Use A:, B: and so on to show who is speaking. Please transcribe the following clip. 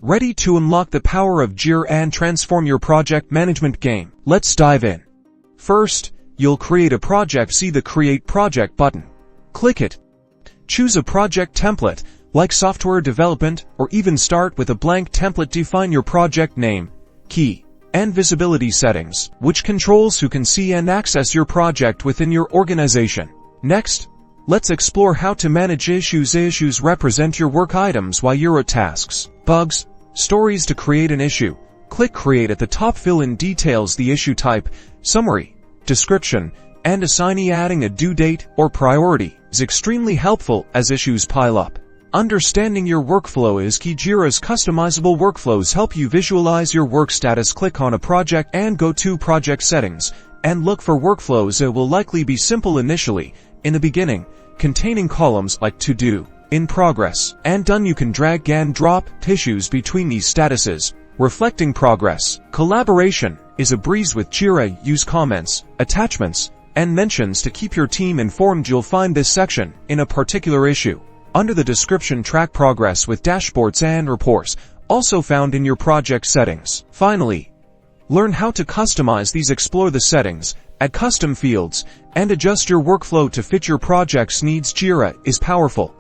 A: Ready to unlock the power of Jira and transform your project management game? Let's dive in. First, you'll create a project. See the Create Project button. Click it. Choose a project template, like software development, or even start with a blank template. Define your project name, key, and visibility settings, which controls who can see and access your project within your organization. Next, let's explore how to manage issues. Issues represent your work items, while Jira tasks, bugs, stories. To create an issue, click Create at the top. Fill in details, the issue type, summary, description, and assignee. Adding a due date or priority is extremely helpful as issues pile up. Understanding your workflow is key. Jira's customizable workflows help you visualize your work status. Click on a project and go to Project Settings and look for workflows. It will likely be simple initially, in the beginning, containing columns like To Do, In Progress, and Done. You can drag and drop issues between these statuses, reflecting progress. Collaboration is a breeze with Jira. Use comments, attachments, and mentions to keep your team informed. You'll find this section in a particular issue under the description. Track progress with dashboards and reports, also found in your project settings. Finally, learn how to customize these. Explore the settings, add custom fields, and adjust your workflow to fit your project's needs. Jira is powerful,